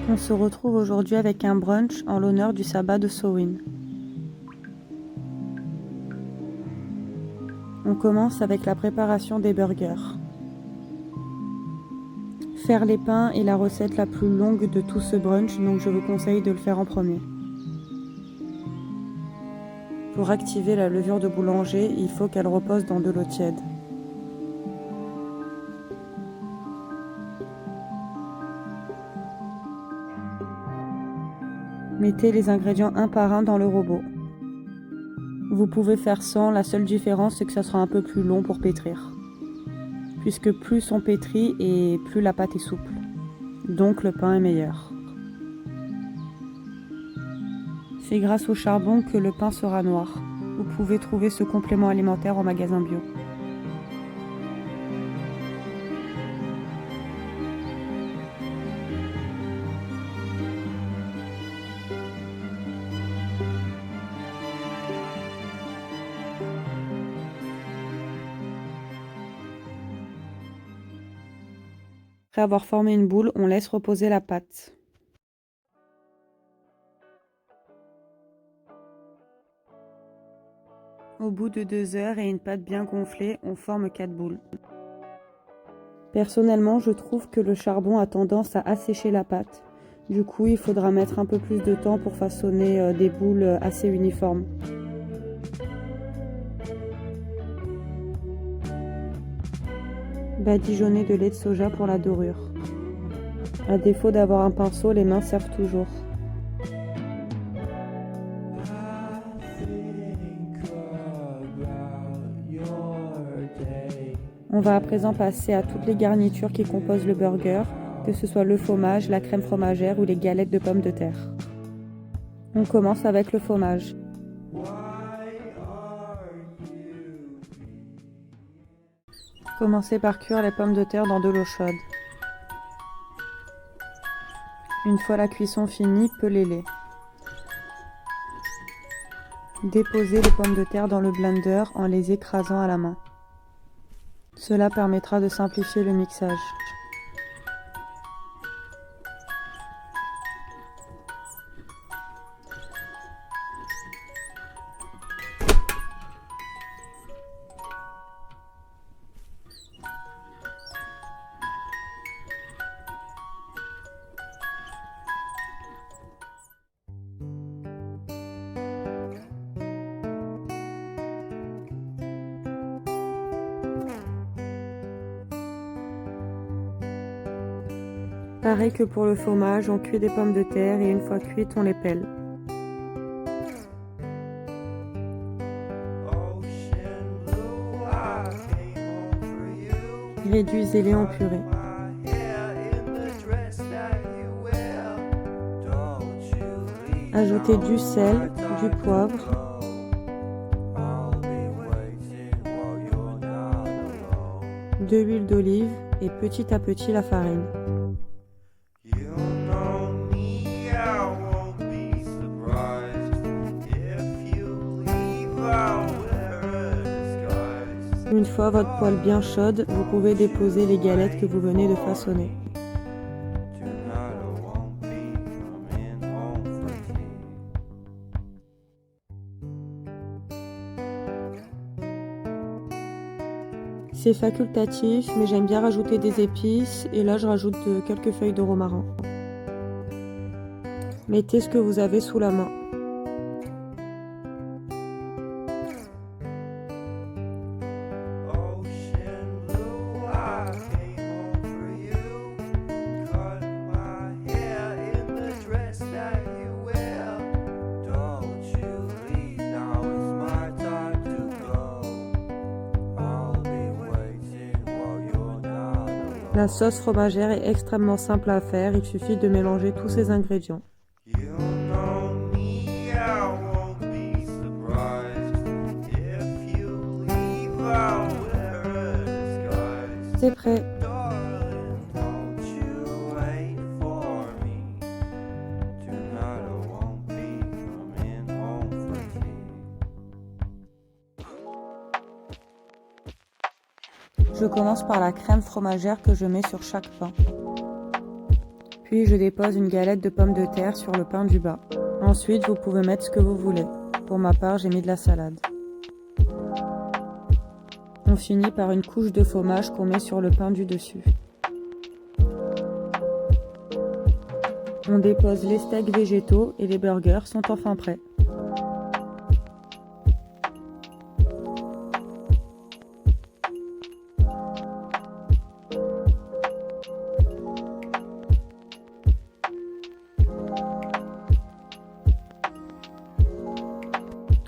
On se retrouve aujourd'hui avec un brunch en l'honneur du sabbat de Samhain. On commence avec la préparation des burgers. Faire les pains est la recette la plus longue de tout ce brunch, donc je vous conseille de le faire en premier. Pour activer la levure de boulanger, il faut qu'elle repose dans de l'eau tiède. Mettez les ingrédients un par un dans le robot. Vous pouvez faire sans, la seule différence c'est que ça sera un peu plus long pour pétrir. Puisque plus on pétrit et plus la pâte est souple. Donc le pain est meilleur. C'est grâce au charbon que le pain sera noir. Vous pouvez trouver ce complément alimentaire en magasin bio. Après avoir formé une boule, on laisse reposer la pâte. Au bout de 2 heures et une pâte bien gonflée, on forme 4 boules. Personnellement, je trouve que le charbon a tendance à assécher la pâte. Du coup, il faudra mettre un peu plus de temps pour façonner des boules assez uniformes. Badigeonner de lait de soja pour la dorure. À défaut d'avoir un pinceau, les mains servent toujours. On va à présent passer à toutes les garnitures qui composent le burger, que ce soit le fromage, la crème fromagère ou les galettes de pommes de terre. On commence avec le fromage. Commencez par cuire les pommes de terre dans de l'eau chaude. Une fois la cuisson finie, pelez-les. Déposez les pommes de terre dans le blender en les écrasant à la main. Cela permettra de simplifier le mixage. Pareil que pour le fromage, on cuit des pommes de terre et une fois cuites, on les pèle. Réduisez-les en purée. Ajoutez du sel, du poivre, de l'huile d'olive et petit à petit la farine. Une fois votre poêle bien chaude, vous pouvez déposer les galettes que vous venez de façonner. C'est facultatif, mais j'aime bien rajouter des épices et là je rajoute quelques feuilles de romarin. Mettez ce que vous avez sous la main. La sauce fromagère est extrêmement simple à faire, il suffit de mélanger tous ces ingrédients. C'est prêt! Je commence par la crème fromagère que je mets sur chaque pain. Puis je dépose une galette de pommes de terre sur le pain du bas. Ensuite, vous pouvez mettre ce que vous voulez. Pour ma part, j'ai mis de la salade. On finit par une couche de fromage qu'on met sur le pain du dessus. On dépose les steaks végétaux et les burgers sont enfin prêts.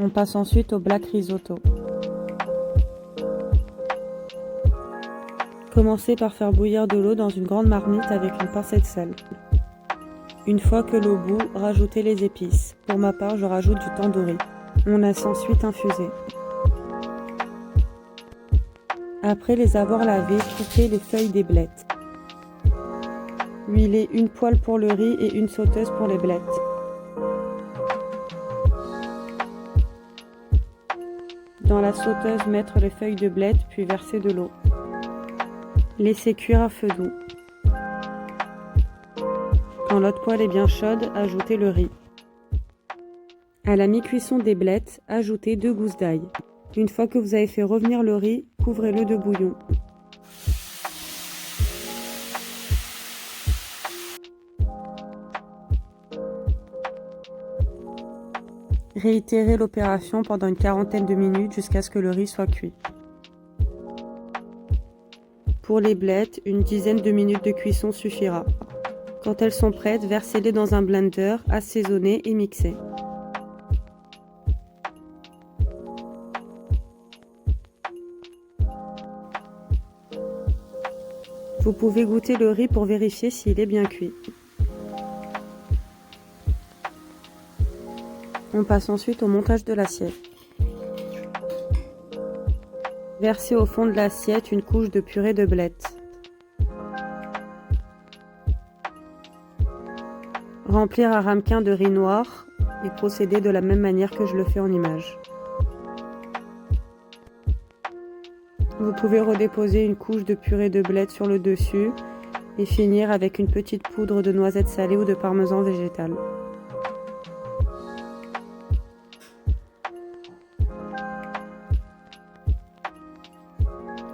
On passe ensuite au black risotto. Commencez par faire bouillir de l'eau dans une grande marmite avec une pincée de sel. Une fois que l'eau bout, rajoutez les épices. Pour ma part, je rajoute du tandoori. On laisse ensuite infuser. Après les avoir lavés, coupez les feuilles des blettes. Huilez une poêle pour le riz et une sauteuse pour les blettes. Dans la sauteuse, mettre les feuilles de blettes puis verser de l'eau. Laissez cuire à feu doux. Quand l'autre poêle est bien chaude, ajoutez le riz. À la mi-cuisson des blettes, ajoutez 2 gousses d'ail. Une fois que vous avez fait revenir le riz, couvrez-le de bouillon. Réitérez l'opération pendant une quarantaine de minutes jusqu'à ce que le riz soit cuit. Pour les blettes, une dizaine de minutes de cuisson suffira. Quand elles sont prêtes, versez-les dans un blender, assaisonnez et mixez. Vous pouvez goûter le riz pour vérifier s'il est bien cuit. On passe ensuite au montage de l'assiette. Versez au fond de l'assiette une couche de purée de blettes. Remplir un ramequin de riz noir et procéder de la même manière que je le fais en image. Vous pouvez redéposer une couche de purée de blettes sur le dessus et finir avec une petite poudre de noisettes salées ou de parmesan végétal.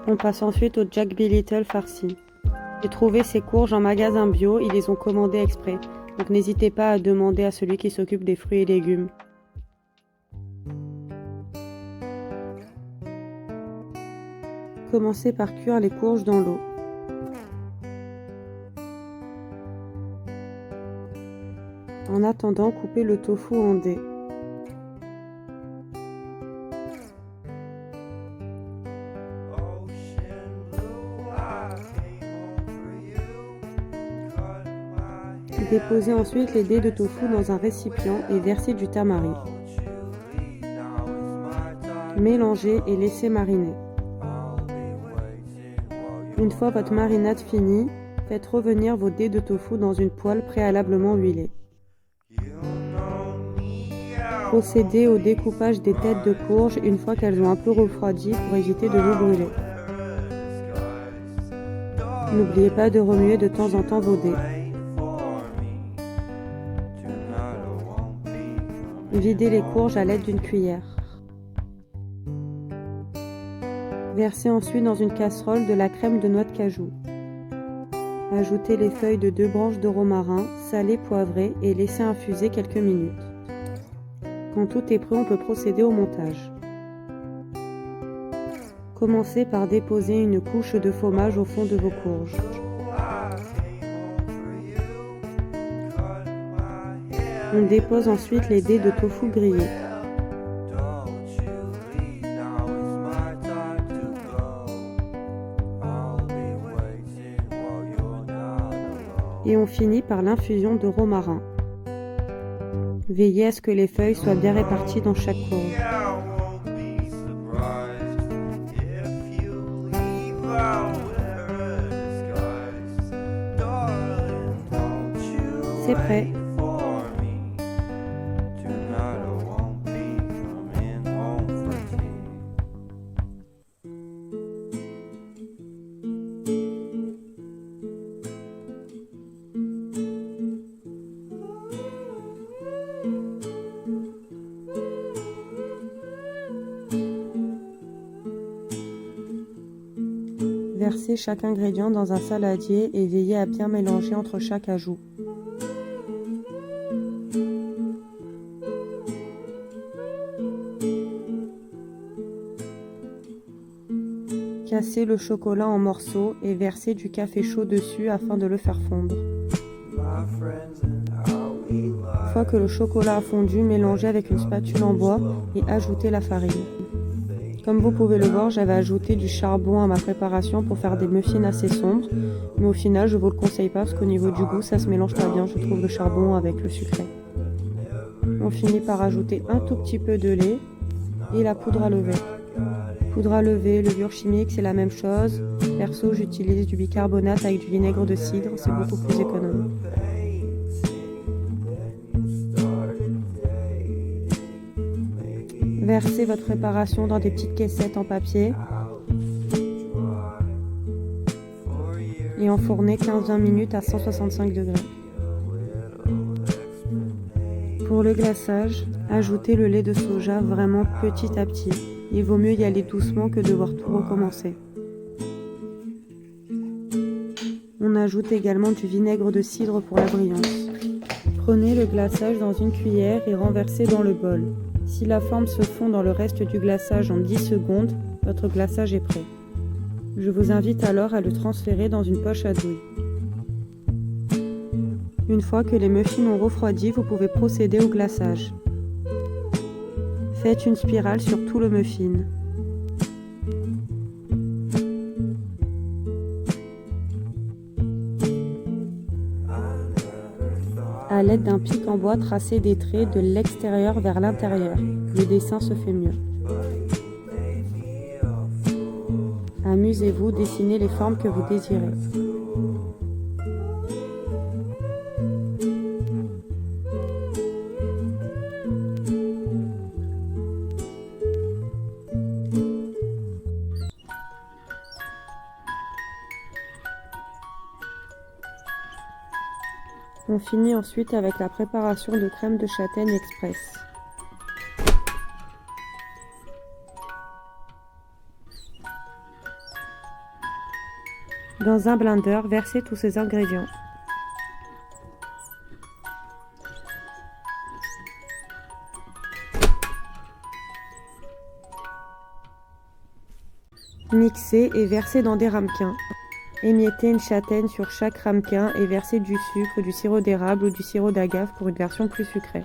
On passe ensuite au Jack B. Little farci. J'ai trouvé ces courges en magasin bio, ils les ont commandées exprès, donc n'hésitez pas à demander à celui qui s'occupe des fruits et légumes. Commencez par cuire les courges dans l'eau. En attendant, coupez le tofu en dés. Déposez ensuite les dés de tofu dans un récipient et versez du tamari. Mélangez et laissez mariner. Une fois votre marinade finie, faites revenir vos dés de tofu dans une poêle préalablement huilée. Procédez au découpage des têtes de courge une fois qu'elles ont un peu refroidi pour éviter de vous brûler. N'oubliez pas de remuer de temps en temps vos dés. Videz les courges à l'aide d'une cuillère. Versez ensuite dans une casserole de la crème de noix de cajou. Ajoutez les feuilles de 2 branches de romarin, salées, poivrées et laissez infuser quelques minutes. Quand tout est prêt, on peut procéder au montage. Commencez par déposer une couche de fromage au fond de vos courges. On dépose ensuite les dés de tofu grillés. Et on finit par l'infusion de romarin. Veillez à ce que les feuilles soient bien réparties dans chaque courge. C'est prêt. Mettez chaque ingrédient dans un saladier et veillez à bien mélanger entre chaque ajout. Cassez le chocolat en morceaux et versez du café chaud dessus afin de le faire fondre. Une fois que le chocolat a fondu, mélangez avec une spatule en bois et ajoutez la farine. Comme vous pouvez le voir, j'avais ajouté du charbon à ma préparation pour faire des muffins assez sombres, mais au final je ne vous le conseille pas parce qu'au niveau du goût ça se mélange pas bien, je trouve, le charbon avec le sucré. On finit par ajouter un tout petit peu de lait et la poudre à lever. Poudre à lever, levure chimique, c'est la même chose. Perso, j'utilise du bicarbonate avec du vinaigre de cidre, c'est beaucoup plus économe. Versez votre préparation dans des petites caissettes en papier et enfournez 15-20 minutes à 165 degrés. Pour le glaçage, ajoutez le lait de soja vraiment petit à petit. Il vaut mieux y aller doucement que devoir tout recommencer. On ajoute également du vinaigre de cidre pour la brillance. Prenez le glaçage dans une cuillère et renversez dans le bol. Si la forme se fond dans le reste du glaçage en 10 secondes, votre glaçage est prêt. Je vous invite alors à le transférer dans une poche à douille. Une fois que les muffins ont refroidi, vous pouvez procéder au glaçage. Faites une spirale sur tout le muffin. À l'aide d'un pic en bois, tracez des traits de l'extérieur vers l'intérieur. Le dessin se fait mieux. Amusez-vous, dessinez les formes que vous désirez. On finit ensuite avec la préparation de crème de châtaigne express. Dans un blender, versez tous ces ingrédients. Mixez et versez dans des ramequins. Émiettez une châtaigne sur chaque ramequin et versez du sucre, du sirop d'érable ou du sirop d'agave pour une version plus sucrée.